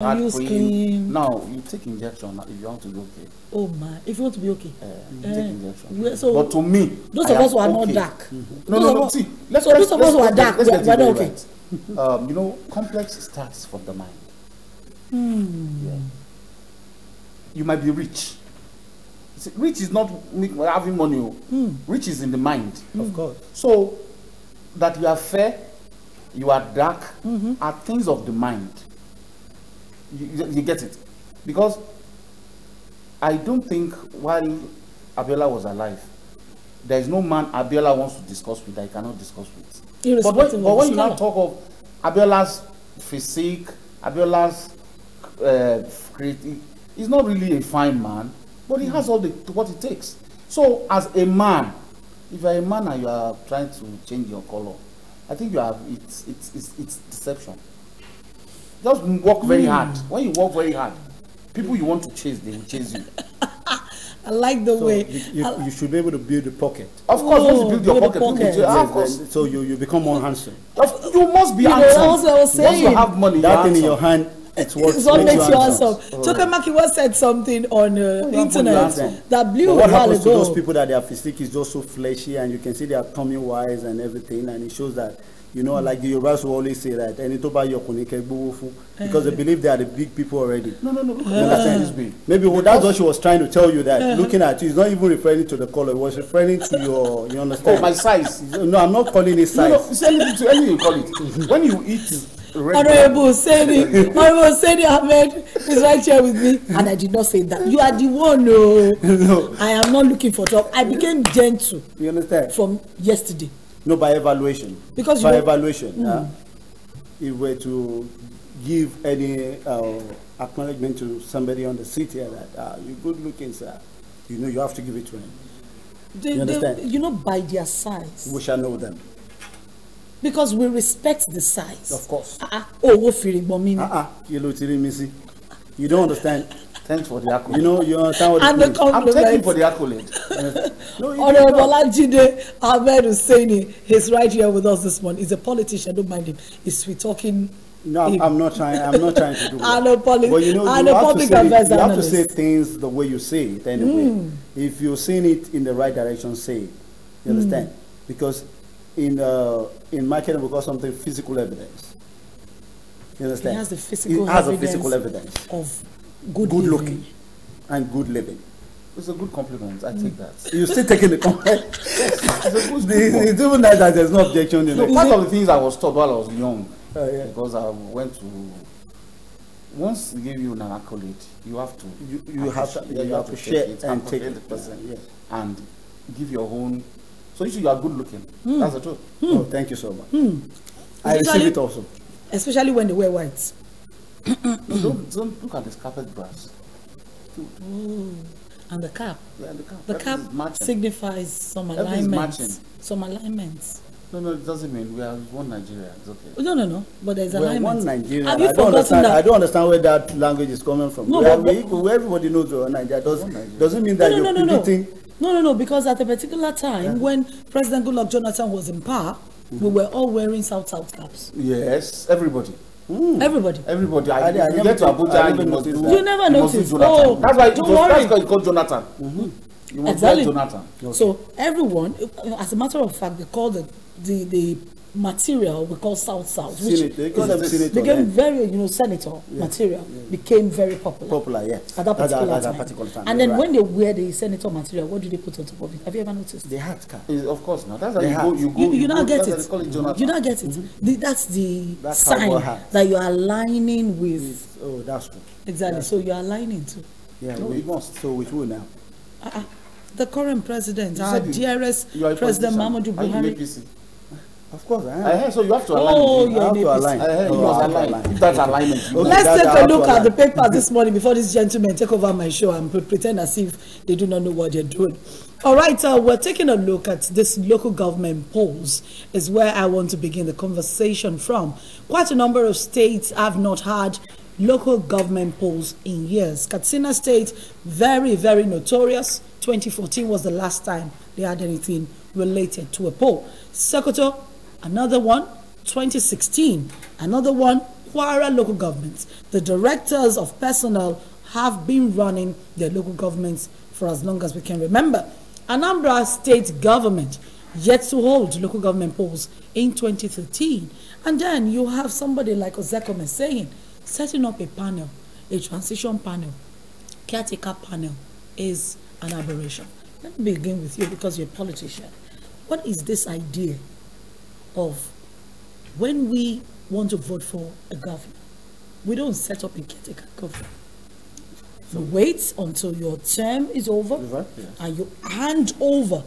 You scream. Now you take injection if you want to be okay. Oh my! If you want to be okay, you take injection. So but to me, those of us who are not dark. No. See, those of us who are dark, we're not okay. Right. You know, complex starts from the mind. Yeah. You might be rich. See, rich is not having money. Rich is in the mind. Of course. So that you are fair, you are dark, are things of the mind. You get it? Because I don't think while Abiola was alive, there is no man Abiola wants to discuss with that he cannot discuss with. But when you now talk of Abiola's physique, Abiola's creative, he's not really a fine man, but he has all what it takes. So as a man, if you're a man and you are trying to change your color, I think you have it's deception. Just work very hard. When you work very hard, people you want to chase, they will chase you. I like the way you should be able to build a pocket. Of course, once you build your pocket. Of course. So you become more handsome. You must be handsome. Also I was saying, once you have money, that thing in your hand, it's what makes you handsome. Tokemaki was said something on internet that blew what a while happens ago. to those people that their physique is just so fleshy and you can see their tummy wise and everything, and it shows that, you know, like the Yorubas will always say that because they believe they are the big people already. No. You understand? Maybe that's what she was trying to tell you, that looking at you, it's not even referring to the color, it was referring to your, you understand? Oh, my size. No, I'm not calling it size. No, it's anything to anything you call it. When you eat Honorable Oseni Ahmed is right here with me, and I did not say that. You are the one. No. I am not looking for trouble. I became gentle. You understand? From yesterday. No, by evaluation. Because by evaluation, if we're to give any acknowledgement to somebody on the seat here that you're good looking, sir, you know, you have to give it to him. You understand? You know, by their size. We shall know them. Because we respect the size. Of course. You don't understand. Thanks for the accolade. You know, you understand what and it means. I'm taking for the accolade. Honorable Olajide Ahmed Oseni, he's right here with us this morning. He's a politician, don't mind him. He's sweet talking. No, I'm not trying to do that. But you know, you have to say things the way you say it anyway. If you're saying it in the right direction, say it. You understand? Because in marketing we call something physical evidence. You understand? It has the physical evidence of good looking and good living. It's a good compliment. I take that. You're still taking the compliment. It's even that there's no objection. Part of the things I was taught while I was young, because I went to. Once they give you an accolade, you have to. You have to share it and take the person and give your own. So you are good looking. That's the truth. Oh, thank you so much. I receive it also. Especially when they wear white. Don't look at this carpet grass. And the cap. Yeah, the cap. The cap signifies some alignments. Some alignments. No, it doesn't mean we are one Nigeria. It's okay. No. But there's alignment. One Nigeria. Have you forgotten that? I don't understand where that language is coming from. No, where everybody knows we're Nigeria. Doesn't mean that you're predicting. No, because at a particular time when President Goodluck Jonathan was in power, we were all wearing South caps. Yes, everybody. Everybody. I get to Abuja and you must do. You never noticed. Oh, that's why it's called Jonathan. You must exactly. Jonathan. Okay. So everyone, as a matter of fact, they call the material we call South, which became very, senator material became very popular. At that particular time. And then when they wear the senator material, what do they put on top of it? Have you ever noticed? They hat cap. Of course not. That's how you not get it. You not get it. That's the sign that you are aligning with. Oh, that's true. Exactly. So you are aligning too. Yeah, we must. So with who now? The current president, our dearest President Muhammadu Buhari. Of course, I am. So you have to align. You have to align. You must align. If that's alignment. Let's take a look at the paper this morning before these gentlemen take over my show and pretend as if they do not know what they're doing. All right, we're taking a look at this local government polls is where I want to begin the conversation from. Quite a number of states have not had local government polls in years. Katsina State, very, very notorious. 2014 was the last time they had anything related to a poll. Sokoto, another one. 2016, another one. Kwara local governments, the directors of personnel have been running their local governments for as long as we can remember. Anambra state government yet to hold local government polls in 2013. And then you have somebody like Oseni saying, setting up a panel, a transition panel, caretaker panel, is an aberration. Let me begin with you because you're a politician. What is this idea of when we want to vote for a governor, we don't set up a caretaker government? You wait until your term is over and you hand over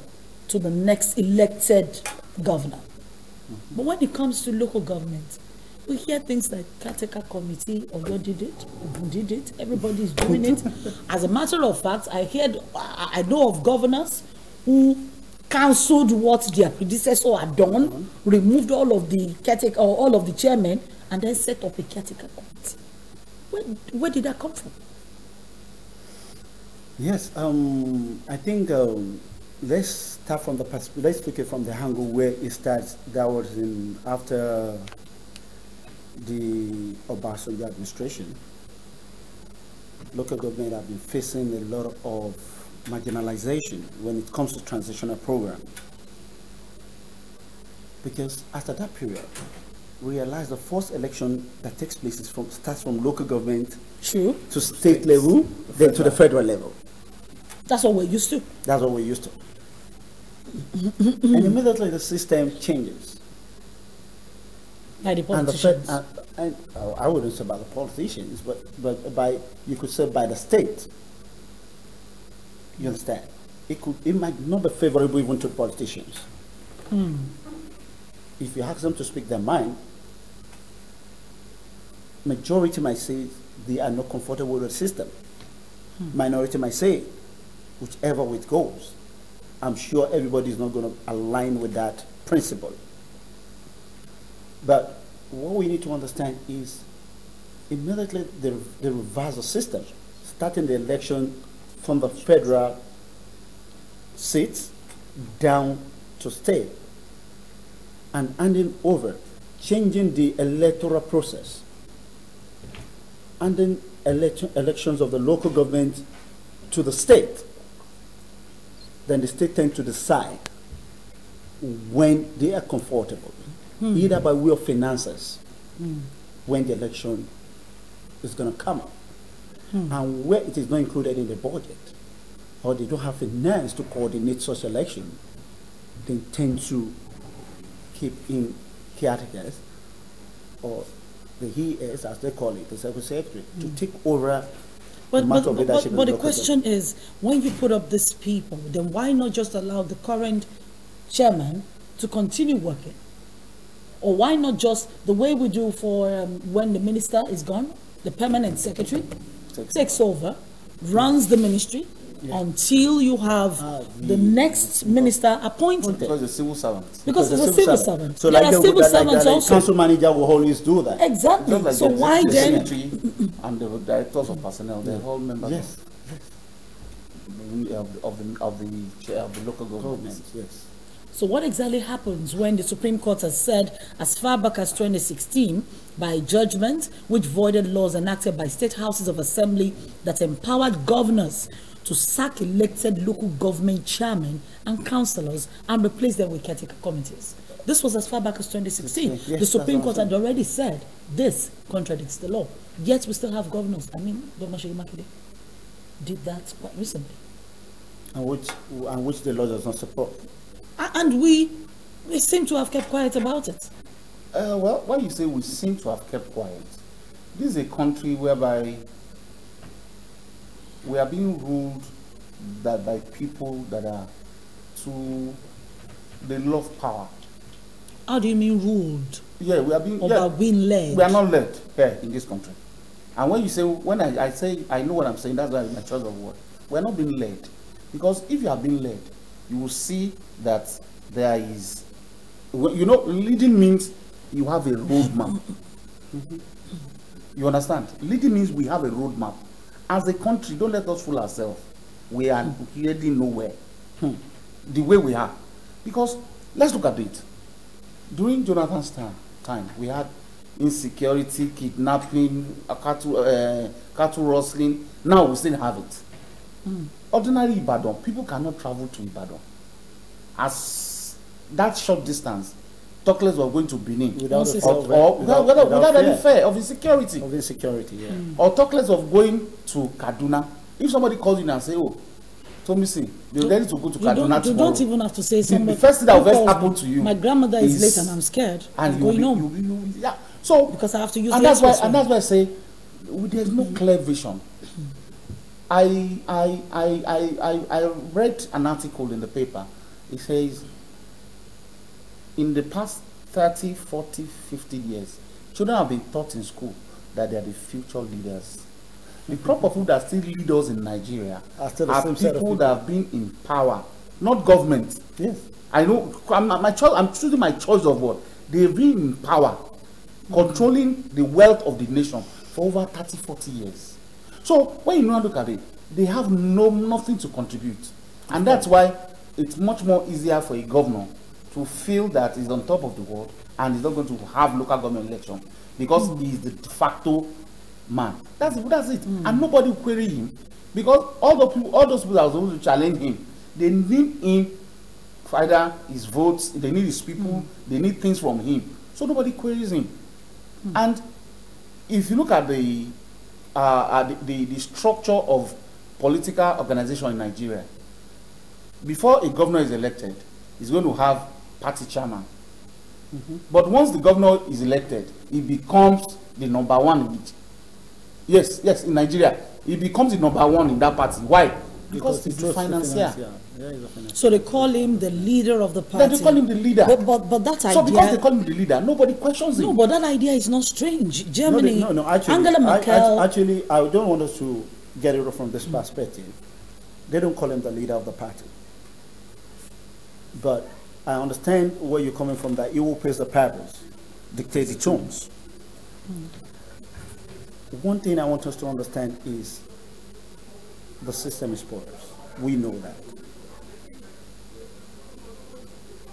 to the next elected governor. But when it comes to local government, we hear things like caretaker committee, or you did it, everybody is doing it. As a matter of fact, I know of governors who cancelled what their predecessor had done, removed all of the caretaker or all of the chairmen, and then set up a caretaker committee. Where did that come from? Yes, I think let's start from let's look at from the angle where it starts. That was after the Obasanjo administration. Local government have been facing a lot of marginalization when it comes to transitional program. Because after that period, we realize the first election that takes place starts from local government to state level, then to the federal level. That's what we're used to. That's what we're used to. And immediately the system changes. By the politicians. And I wouldn't say by the politicians, but by, you could say by the state. You understand? It might not be favorable even to politicians. If you ask them to speak their mind, majority might say they are not comfortable with the system. Minority might say, whichever way it goes. I'm sure everybody is not going to align with that principle. But what we need to understand is immediately they reverse the system, starting the election from the federal seats down to state, and handing over, changing the electoral process, and then elections of the local government to the state. Then the state tends to decide when they are comfortable, either by way of finances, when the election is going to come up, and where it is not included in the budget, or they don't have finance to coordinate such election, they tend to keep in caretakers, or the HES, as they call it, the secretary, to take over. But the question is, when you put up these people, then why not just allow the current chairman to continue working? Or why not just the way we do for when the minister is gone, the permanent secretary takes over, runs the ministry, until you have the next minister appointed. Because the civil servant. Because it's a civil servant. So there like are civil servants also. The council manager will always do that. Exactly. Like so why the then? secretary and the directors of personnel, they're all members of the local government. Yes. So what exactly happens when the Supreme Court has said, as far back as 2016, by judgment which voided laws enacted by state houses of assembly that empowered governors to sack elected local government chairmen and councillors and replace them with caretaker committees? This was as far back as 2016. Yes, the Supreme Court had already said this contradicts the law. Yet we still have governors. I mean, Governor Seyi Makinde did that quite recently. And which the law does not support. And we seem to have kept quiet about it. Well, why you say we seem to have kept quiet? This is a country whereby we are being ruled by people that are they love power. How do you mean ruled? Yeah, we are being. Or being led? We are not led here in this country. And when you say, when I say, I know what I'm saying, that's why my choice of word. We are not being led. Because if you are being led, you will see that there is, leading means you have a roadmap. You understand? Leading means we have a roadmap. As a country, don't let us fool ourselves. We are heading nowhere. The way we are. Because let's look at it. During Jonathan's time, we had insecurity, kidnapping, cattle rustling. Now we still have it. Ordinary Ibadan, people cannot travel to Ibadan. As that short distance, talk less of going to Benin without any fear of insecurity. Or talk less of going to Kaduna. If somebody calls you and say, "Oh, Tomisi, you're ready to go to Kaduna tomorrow," you don't even have to say something. The first thing that will first happen to you. My grandmother is late and I'm scared. And going home. Yeah. So because I have to use and that's why I say there's no clear vision. I read an article in the paper. It says in the past 30, 40, 50 years, children have been taught in school that they are the future leaders. The crop of people that still lead us in Nigeria are people that have been in power, not government. Yes. I know I'm choosing my choice of what. They've been in power, controlling the wealth of the nation for over 30, 40 years. So when you look at it, they have nothing to contribute. And that's why it's much more easier for a governor to feel that he's on top of the world and he's not going to have local government election because he's the de facto man. That's it. And nobody will query him because all those people that are supposed to challenge him, they need him for either his votes, they need his people, they need things from him. So nobody queries him. And if you look at the structure of political organization in Nigeria, before a governor is elected, he's going to have party chairman. But once the governor is elected, he becomes the number one in it. Yes, in Nigeria, he becomes the number one in that party. Why? Because he's the financier. So they call him the leader of the party. Yeah, they call him the leader. But that idea. So because they call him the leader, nobody questions him. No, but that idea is not strange. Germany, no, actually, Angela Merkel. Actually, I don't want us to get it from this perspective. They don't call him the leader of the party. But I understand where you're coming from, that he will place the purpose, dictate the terms. One thing I want us to understand is the system is porous. We know that.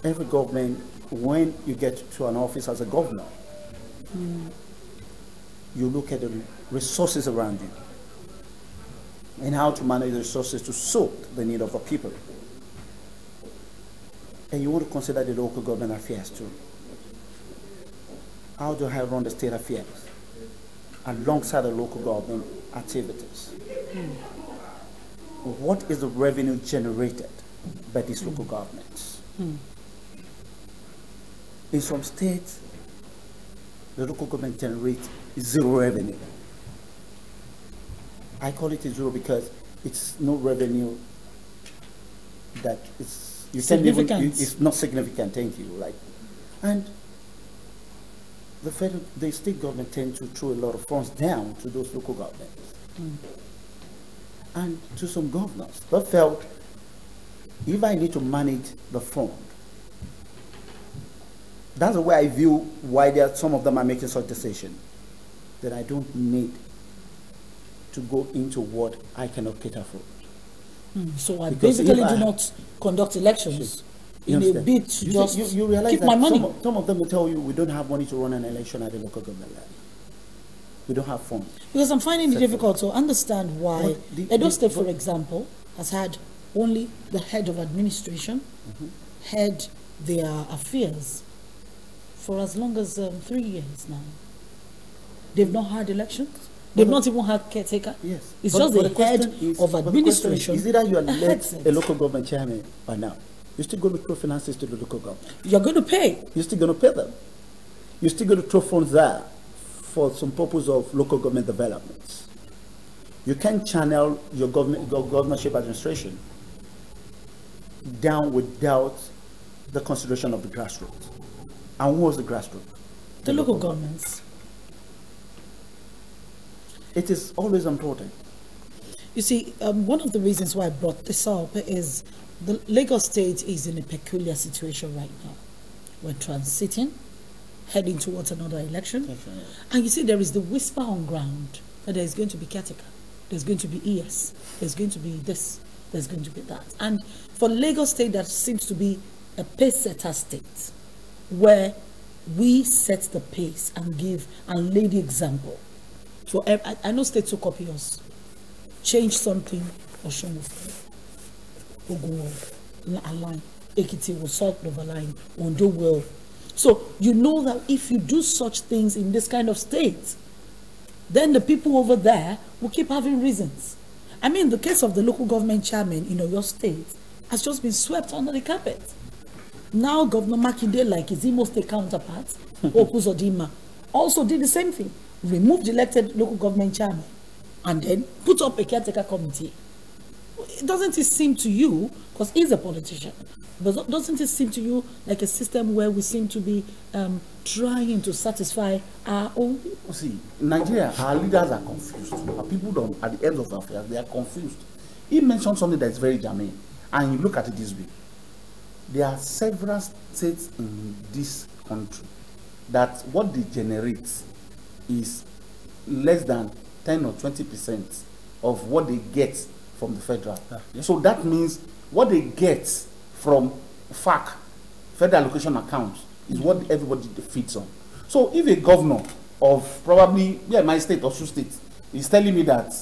Every government, when you get to an office as a governor, you look at the resources around you and how to manage the resources to suit the need of the people. And you want to consider the local government affairs too. How do I run the state affairs alongside the local government activities? What is the revenue generated by these local governments? In some states, the local government generates zero revenue. I call it a zero because it's no revenue that is it's not significant. Thank you. And the state government tend to throw a lot of funds down to those local governments. And to some governors, they felt, if I need to manage the fund, that's the way I view why some of them are making such decisions, that I don't need to go into what I cannot cater for. So I basically do not conduct elections in a bid to you realize keep that my money. Some of them will tell you, we don't have money to run an election at the local government level. We don't have funds. Because I'm finding it difficult to understand why Edo State, for example, has had only the head of administration head their affairs for as long as 3 years now. They've not had elections. They've not even had caretaker. Yes. It's just the head of administration. Is either you are a local government chairman or now. You're still going to throw finances to the local government. You're going to pay. You're still going to pay them. You're still going to throw funds there for some purpose of local government developments. You can't channel your governorship administration down without the consideration of the grassroots. And who was the grassroots? The local governments. It is always important. You see, one of the reasons why I brought this up is the Lagos State is in a peculiar situation right now. We're transiting, heading towards another election. Okay. And you see, there is the whisper on ground that there's going to be caretaker, there's going to be ES, there's going to be this, there's going to be that. And for Lagos State, that seems to be a pace-setter state, where we set the pace and give and lay the example. For I know states will copy us. Change something, Osun will follow. Ogun will align. Ekiti will sort of align. Ondo will. So you know that if you do such things in this kind of state, then the people over there will keep having reasons. I mean, the case of the local government chairman in your state has just been swept under the carpet. Now Governor Makinde, like his Imo State counterpart, Opus Odima, also did the same thing. Removed the elected local government chairman and then put up a caretaker committee. Doesn't it seem to you, because he's a politician, but doesn't it seem to you like a system where we seem to be trying to satisfy our own people? See, in Nigeria, our leaders are confused. Our people don't, at the end of the affair, they are confused. He mentioned something that is very germane, and you look at it this way. There are several states in this country that what they generate is less than 10 or 20% of what they get from the federal. Yeah. So that means what they get from FAC, Federal Allocation Accounts, is what everybody feeds on. So if a governor of probably, my state or state is telling me that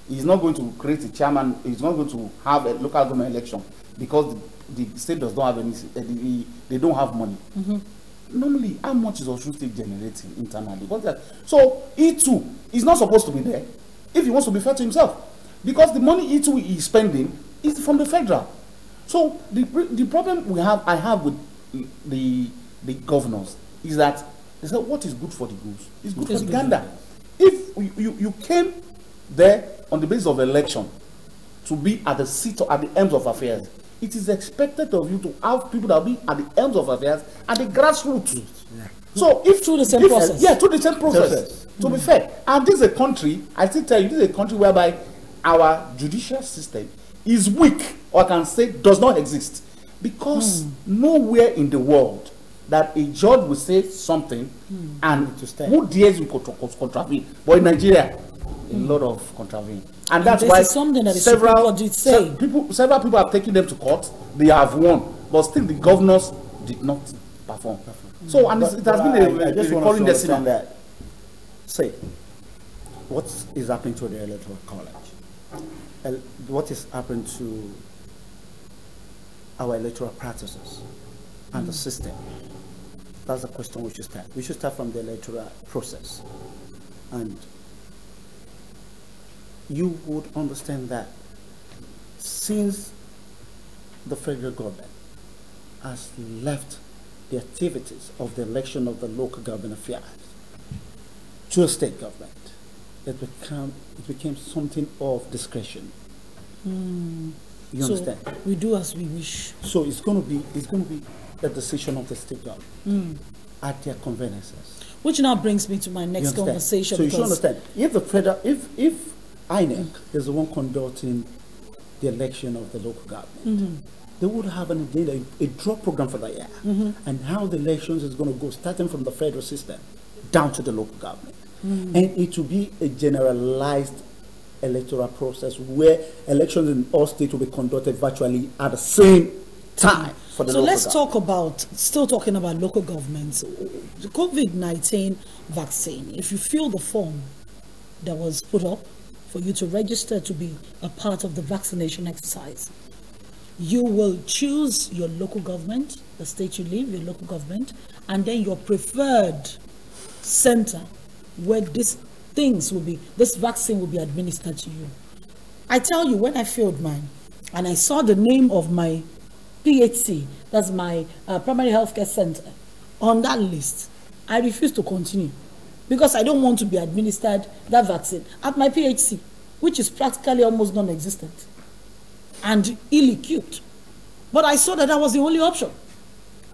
he's not going to create a chairman, he's not going to have a local government election because the state does not have any, they don't have money. Normally, how much is Osun State generating internally? So he too is not supposed to be there if he wants to be fair to himself, because the money he too is spending is from the federal. So the problem I have with the governors is that they say what is good for the goose is good for the gander. If you came there on the basis of election to be at the seat or at the ends of affairs, it is expected of you to have people that will be at the ends of affairs at the grassroots. Yeah. So if through the same process. Yeah, through the same process. To be fair. And this is a country, I still tell you, this is a country whereby our judicial system is weak, or I can say does not exist. Because nowhere in the world that a judge will say something and who dares you contravene. But in Nigeria, a lot of contravene. And that's why several people have taken them to court. They have won, but still the governors did not perform. So, and it has been a recurring destiny. That, say, what is happening to the electoral college? What is happening to our electoral practices and the system? That's the question we should start. We should start from the electoral process. And you would understand that since the federal government has left the activities of the election of the local government affairs to a state government, it became something of discretion. You understand? We do as we wish. So it's going to be a decision of the state government at their conveniences. Which now brings me to my next conversation. So you should understand, if the federal, if INEC is the one conducting the election of the local government, they would have an agenda, a draw program for the year, and how the elections is going to go, starting from the federal system down to the local government. And it will be a generalized electoral process where elections in all states will be conducted virtually at the same time. For the so let's talk about, still talking about local governments, the COVID-19 vaccine. If you fill the form that was put up for you to register to be a part of the vaccination exercise, you will choose your local government, the state you live, your local government, and then your preferred center where this vaccine will be administered to you. I tell you, when I filled mine and I saw the name of my PHC, that's my primary healthcare center, on that list, I refused to continue because I don't want to be administered that vaccine at my PHC, which is practically almost non-existent and ill-equipped. But I saw that was the only option.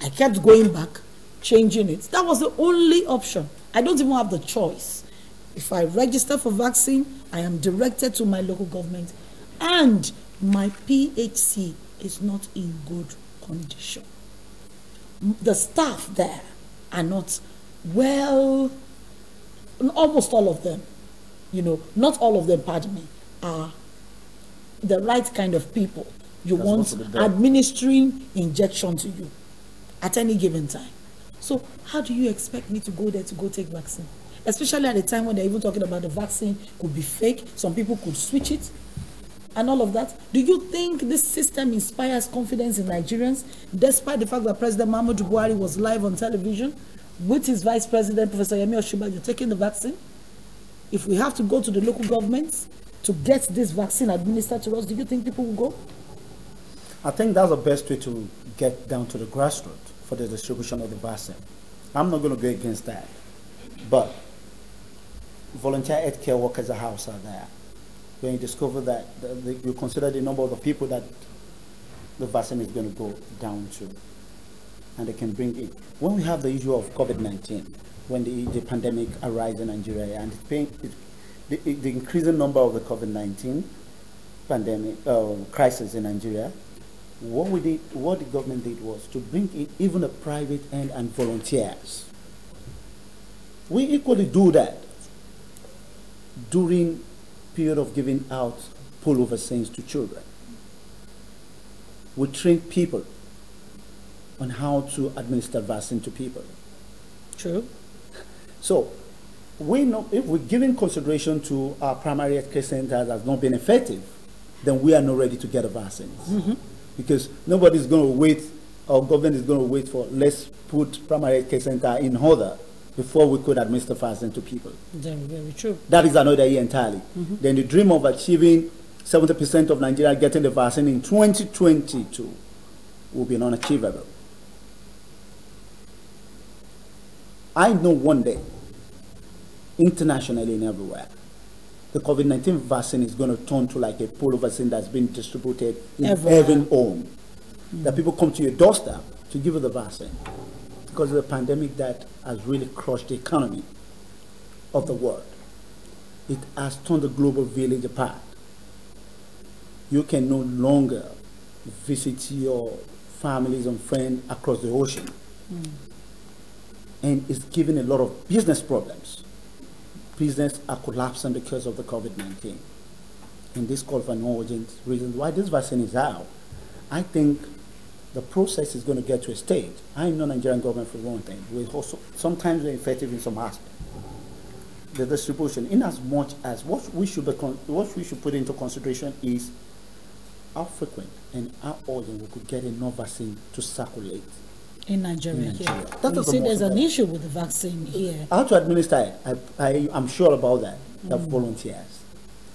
I kept going back, changing it. That was the only option. I don't even have the choice. If I register for vaccine, I am directed to my local government, and my PHC is not in good condition. The staff there are not well, almost all of them, not all of them, pardon me, are the right kind of people you want administering injection to you at any given time. So how do you expect me to go there to go take vaccine? Especially at a time when they're even talking about the vaccine could be fake, some people could switch it, and all of that. Do you think this system inspires confidence in Nigerians, despite the fact that President Muhammadu Buhari was live on television with his Vice President, Professor Yemi Osinbajo, taking the vaccine? If we have to go to the local governments to get this vaccine administered to us, do you think people will go? I think that's the best way to get down to the grassroots for the distribution of the vaccine. I'm not going to go against that. But volunteer healthcare workers are house are there. When you discover that, you consider the number of the people that the vaccine is going to go down to, and they can bring it. When we have the issue of COVID-19, when the pandemic arises in Nigeria, and the increasing number of the COVID-19 pandemic crisis in Nigeria, what the government did was to bring in even the private end and volunteers. We equally do that during period of giving out polio vaccines to children. We train people on how to administer vaccine to people. True. So we know if we're giving consideration to our primary health care centers as not being effective, then we are not ready to get a vaccine. Because nobody's going to wait, our government is going to wait for, let's put primary health care center in order before we could administer vaccine to people. Very, very true. That is another year entirely. Then the dream of achieving 70% of Nigeria getting the vaccine in 2022 will be unachievable. I know one day, internationally and everywhere, the COVID-19 vaccine is going to turn to like a polio vaccine that's been distributed in every home. That people come to your doorstep to give you the vaccine. Because of the pandemic that has really crushed the economy of the world. It has torn the global village apart. You can no longer visit your families and friends across the ocean. And it's giving a lot of business problems. Business are collapsing because of the COVID-19. And this call for an urgent reason why this vaccine is out. I think the process is going to get to a stage. I know Nigerian government for one thing. We also sometimes we're effective in some aspect. The distribution, in as much as what we should put into consideration is how frequent and how urgent we could get enough vaccine to circulate in Nigeria. Yeah. You see, there's an issue with the vaccine here. How to administer it? I'm sure about that. The volunteers,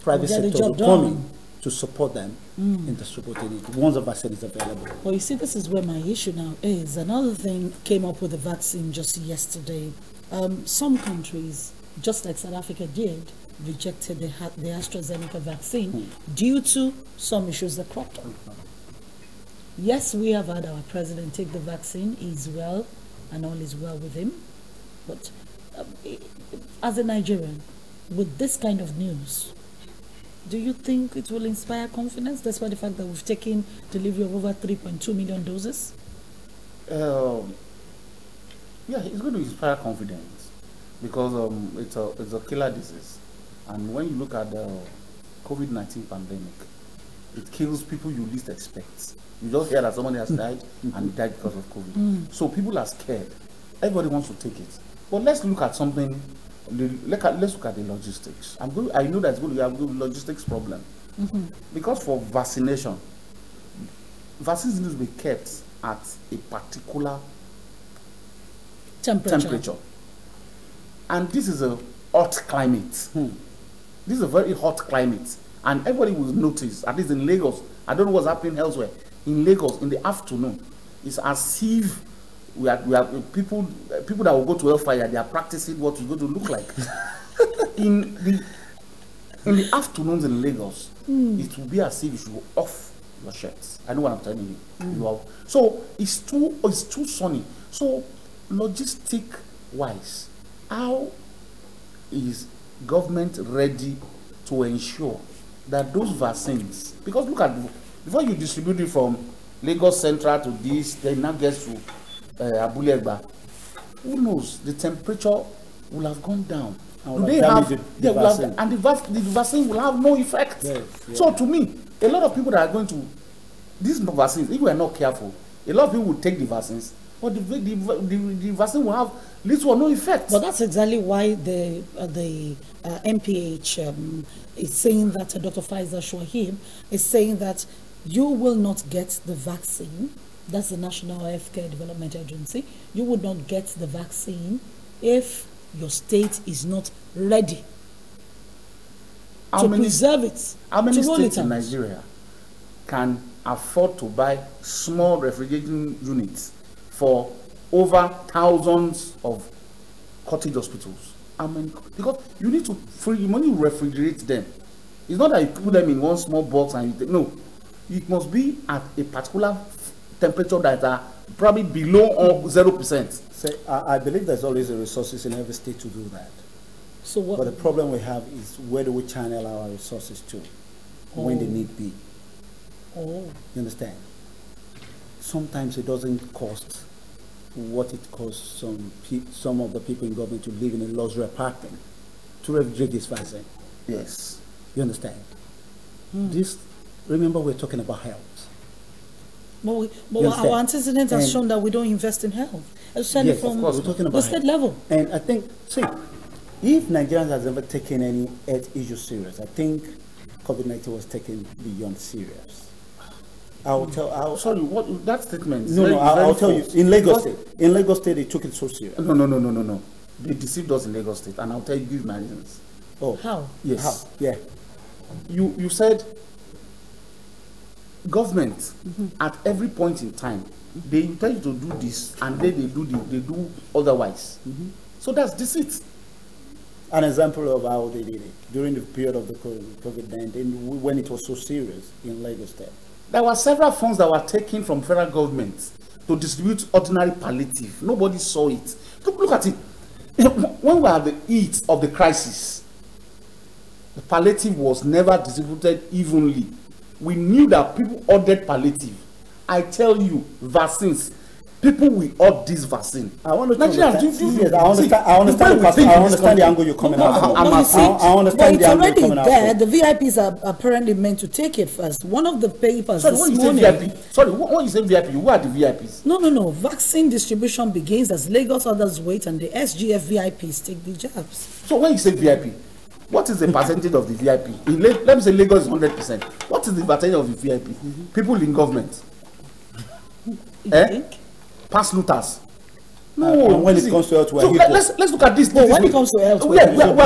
private sector will come in to support them in distributing it once the vaccine is available. Well, you see, this is where my issue now is. Another thing came up with the vaccine just yesterday. Some countries, just like South Africa did, rejected the AstraZeneca vaccine due to some issues that cropped up. Yes, we have had our president take the vaccine. He's well, and all is well with him. But as a Nigerian, with this kind of news, do you think it will inspire confidence, despite the fact that we've taken delivery of over 3.2 million doses? Yeah, it's going to inspire confidence because it's a killer disease. And when you look at the COVID-19 pandemic, it kills people you least expect. You just hear that somebody has died and died because of COVID. So people are scared. Everybody wants to take it. But let's look at something. Let's look at the logistics. I know that's going to have a logistics problem. Because for vaccination, vaccines need to be kept at a particular temperature. And this is a hot climate. This is a very hot climate. And everybody will notice, at least in Lagos, I don't know what's happening elsewhere. In Lagos, in the afternoon, it's as if we are people that will go to hellfire, they are practicing what it's going to look like. in the afternoons in Lagos, it will be as if you should go off your shirts. I know what I'm telling you. So it's too sunny. So logistic wise, how is government ready to ensure that those vaccines, because look at, before you distribute it from Lagos Central to this, then now gets to Abulegba, who knows, the temperature will have gone down. Do they have the vaccine? And the vaccine will have no effect. Yes, yeah. So to me, a lot of people that are going to these vaccines, if we are not careful, a lot of people will take the vaccines but the vaccine will have little or no effect. But that's exactly why the MPH is saying that Dr. Faisal Shwahib is saying that you will not get the vaccine. That's the National Healthcare Development Agency. You would not get the vaccine if your state is not ready to preserve it. How many to roll states it in out. Nigeria can afford to buy small refrigerating units for over thousands of cottage hospitals? I mean, because you need to when you refrigerate them, it's not that you put them in one small box and no, it must be at a particular temperature that are probably below or 0%. I believe there's always the resources in every state to do that. So what? But the problem we have is where do we channel our resources to when they need be? Oh. You understand? Sometimes it doesn't cost what it costs some of the people in government to live in a luxury apartment to refrigerate this vaccine. Yes. You understand? Remember, we're talking about health. But our antecedents have shown that we don't invest in health, especially from the state level. And I think, if Nigerians has ever taken any health issue serious, I think COVID-19 was taken beyond serious. Sorry, what that statement? I'll tell you. In Lagos State, they took it so serious. No. They deceived us in Lagos State, and I'll tell you, give my reasons. Oh, how? Yes. How? Yeah. You said government at every point in time they tell you to do this, and then they do otherwise. So that's deceit. An example of how they did it during the period of the COVID-19 when it was so serious in Lagos State. There were several funds that were taken from federal government to distribute ordinary palliative. Nobody saw it. Look at it. When we were at the heat of the crisis, the palliative was never distributed evenly. We knew that people ordered palliative. I tell you, vaccines. People will order this vaccine. I want to Nigerians, I understand the angle you're coming out from. I understand the angle you're coming out from. But it's already there. The VIPs are apparently meant to take it first. One of the papers this morning. When you say VIP, who are the VIPs? No. Vaccine distribution begins as Lagos others wait and the SGF VIPs take the jabs. So when you say VIP, what is the percentage of the VIP? Let me say Lagos is 100%. What is the percentage of the VIP? People in government. Think? Pass looters. No, and when it comes to health, we're equal. Let's look at this. When it comes to health, we're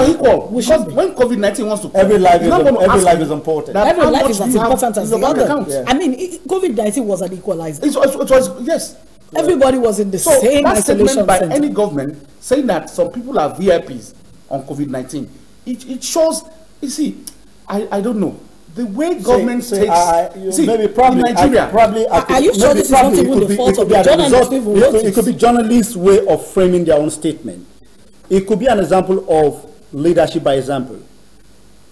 equal. Because when COVID-19 wants to come, every life is important. Every life is as important as the other. Yeah. I mean, COVID-19 was an equalizer. It was yes. Everybody was in the same that isolation statement by center. any government saying that some people are VIPs on COVID-19, it shows. You see, I don't know. The way government takes, maybe probably are you sure this is not even the fault of the journalists? It could be journalists' way of framing their own statement. It could be an example of leadership by example.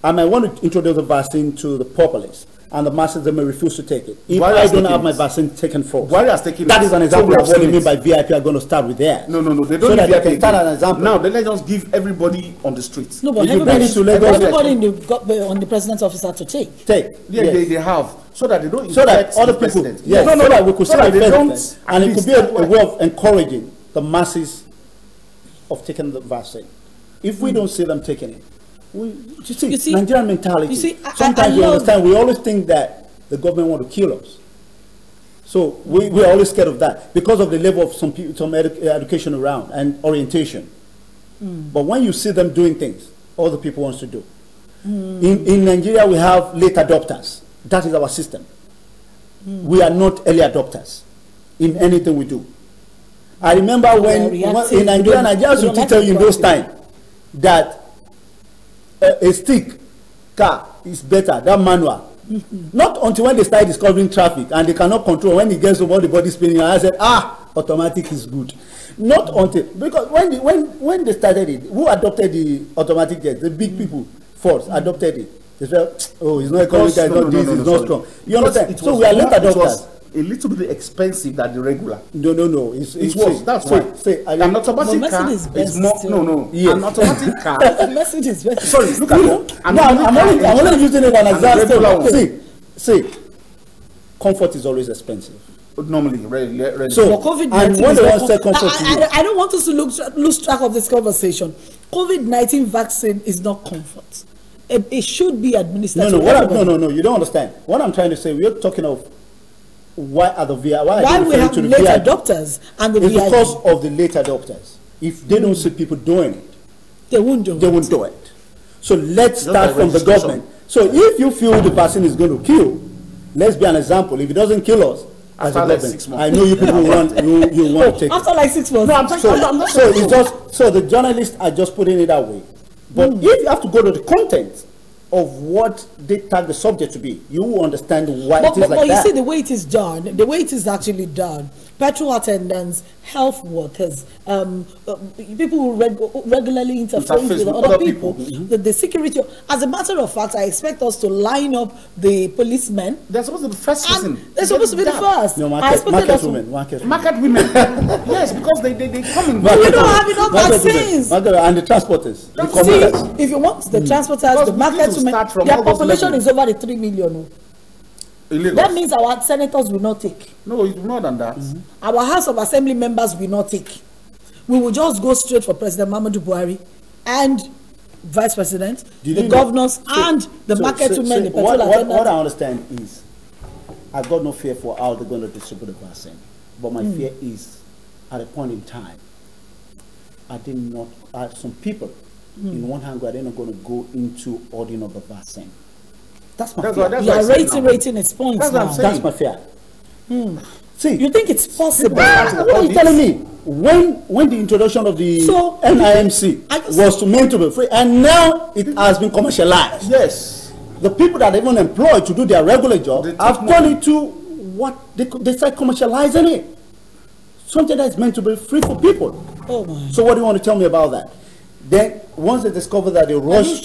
I might want to introduce a vaccine to the populace, and the masses may refuse to take it. If I don't have my vaccine taken first, that is an example of what you mean by VIP. Are going to start with there. No. They don't. So that they can start an example. Now, then let's just give everybody on the streets. No, but everybody on the president's office had to take. Yeah, yes. they have, so that they don't. So that other people. Yes. So that we could start president, and it could be a way of encouraging the masses of taking the vaccine. If we don't see them taking it. You see, Nigerian mentality. Sometimes we understand. We always think that the government want to kill us. So we're always scared of that because of the level of some people, some education around and orientation. But when you see them doing things, all the people wants to do. In Nigeria, we have late adopters. That is our system. We are not early adopters in anything we do. I remember when in Nigeria, Nigerians used to tell you in those times that a stick car is better than manual. Not until when they start discovering traffic and they cannot control when it gets over the body spinning. I said, automatic is good. Not until, because when they started it, who adopted the automatic jet? The big people first adopted it. They said, oh, it's not economical, it's not this, it's not strong. You understand? So we are late adopters. A little bit expensive than the regular. No. It was. That's why. An automatic car is more. No. Yes. An automatic car. Mercedes is best. Sorry, look at it. I'm only using it as an example. See, comfort is always expensive. Normally, ready. So, for COVID-19, and when they want to say comfort to you, I don't want us to lose track of this conversation. COVID-19 vaccine is not comfort. It should be administered. No. You don't understand. What I'm trying to say, we're talking of why we have late adopters and the it's VIP. because of the late adopters. If they don't see people doing it, they won't do it. So let's start from the government. So if you feel the vaccine is going to kill, let's be an example. If it doesn't kill us, as a government, 6 months. I know you people want to take after like 6 months. No, I'm the journalists are just putting it that way. But if you have to go to the content of what they tag the subject to be, you will understand why it is like that. But you see, the way it is done, the way it is actually done, petrol attendants, health workers, people who regularly interface with other people, the security. As a matter of fact, I expect us to line up the policemen. They're supposed to be the first person. They're supposed to be the first. No, market women. Yes, because they come in. But we don't have enough vaccines. And the transporters. See, if you want the transporters, the market women, their population is over the 3 million. That means our senators will not take. No, it's more than that. Our House of Assembly members will not take. We will just go straight for President Muhammadu Buhari and Vice President, the governors, and the market women, the petrol attendants. What I understand is, I've got no fear for how they're going to distribute the vaccine. But my fear is, at a point in time, some people, in one hand, are they not going to go into ordering of the vaccine? That's my fear. You are reiterating its points. That's what I'm saying. That's my fear. See, you think it's possible? What are you telling me? When the introduction of the NIMC was meant to be free, and now it has been commercialized. Yes. The people that even employed to do their regular job have turned into what they start commercializing it. Something that is meant to be free for people. Oh my. So what do you want to tell me about that? Then once they discover that the rush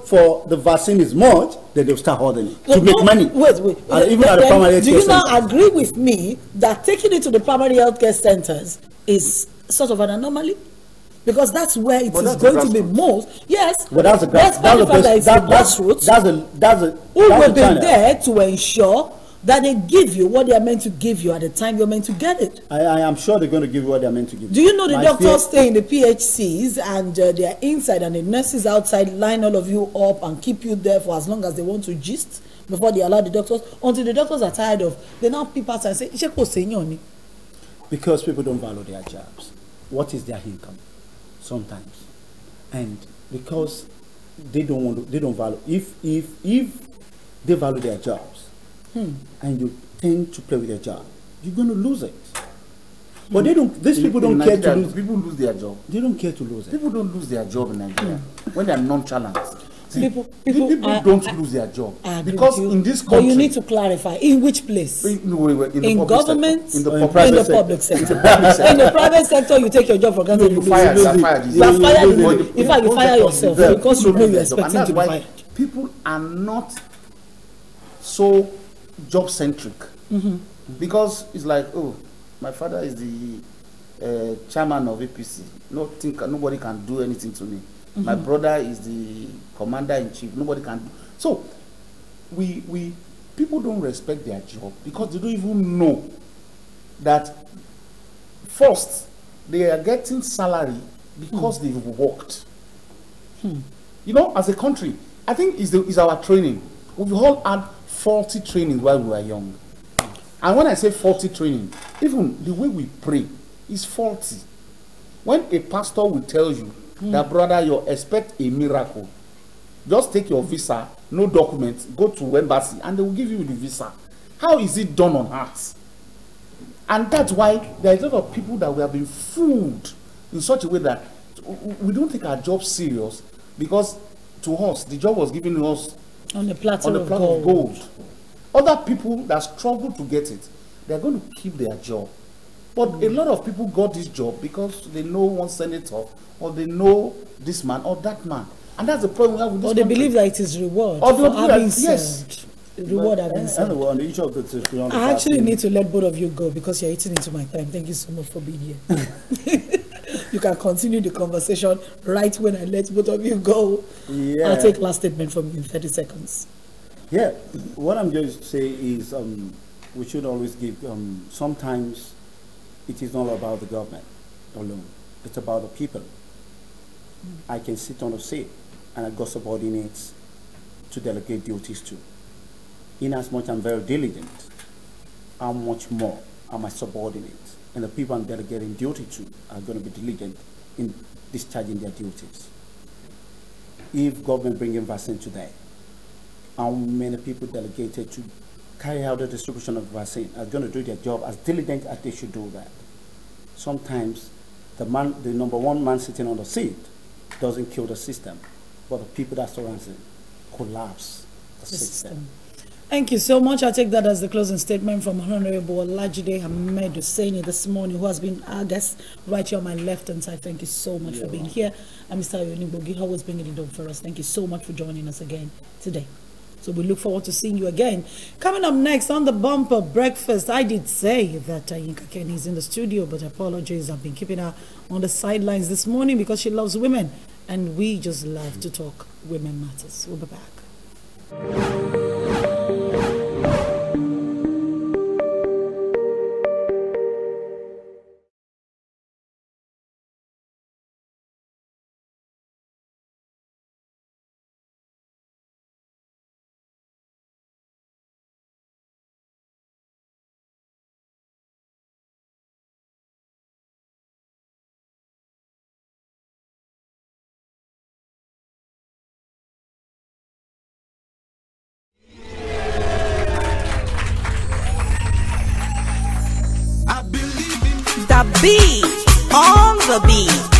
for the vaccine is much, then they'll start holding it to make money. Wait. And even at the primary health care do you not agree with me that taking it to the primary health care centers is sort of an anomaly? Because that's where it is going to be most. Yes. But that's the grassroots. Who will be there to ensure that they give you what they are meant to give you at the time you're meant to get it. I am sure they're going to give you what they're meant to give you. Do you know the doctors stay in the PHCs and they're inside and the nurses outside line all of you up and keep you there for as long as they want to gist before they allow the doctors, until the doctors are tired of, they now peep out and say, because people don't value their jobs. What is their income? Sometimes. And because they don't value, if they value their jobs, and you tend to play with your job, you're going to lose it. But they don't. These people don't care to lose. People lose their job. They don't care to lose it. People don't lose their job in Nigeria when they are nonchalant. People don't lose their job because in this country. But you need to clarify in which place. In government, in the public sector. In the private sector, you take your job for granted. You fire. In fact, you fire yourself because you know you're expecting to be fired. People are not so job centric because it's like, oh, my father is the chairman of APC. Nobody can do anything to me. My brother is the commander in chief. Nobody can. So people don't respect their job because they don't even know that first they are getting salary because they've worked. You know, as a country, I think is our training. We've all had faulty training while we were young. And when I say faulty training, even the way we pray is faulty. When a pastor will tell you that, brother, you expect a miracle, just take your visa, no documents, go to embassy, and they will give you the visa. How is it done on earth? And that's why there is a lot of people that we have been fooled in such a way that we don't take our job serious, because to us, the job was given us on the platter of gold. Other people that struggle to get it, they're going to keep their job. But a lot of people got this job because they know one senator, or they know this man or that man. And that's the problem we have with this country. They believe that it is reward or for having yes. served. Reward having served. On the issue of the I actually need to let both of you go because you're eating into my time. Thank you so much for being here. You can continue the conversation right when I let both of you go. Yeah. I'll take last statement from you in 30 seconds. Yeah, what I'm going to say is we should always give, sometimes it is not about the government alone. It's about the people. I can sit on a seat and I got subordinates to delegate duties to. In as much I'm very diligent, how much more are my subordinates? And the people I'm delegating duty to are going to be diligent in discharging their duties. If government bring in vaccine today, how many people delegated to carry out the distribution of vaccine are going to do their job as diligent as they should do that? Sometimes the number one man sitting on the seat doesn't kill the system, but the people that surround it collapse the system. Thank you so much. I take that as the closing statement from Honorable Olajide Ahmed Oseni this morning, who has been our guest right here on my left hand side. Thank you so much for being here. And Mr. Oyonibogi, always bringing it up for us. Thank you so much for joining us again today. So we look forward to seeing you again. Coming up next on the bumper breakfast, I did say that Yinka Kenny is in the studio, but apologies, I've been keeping her on the sidelines this morning because she loves women, and we just love to talk women matters. We'll be back. The beat on the beat.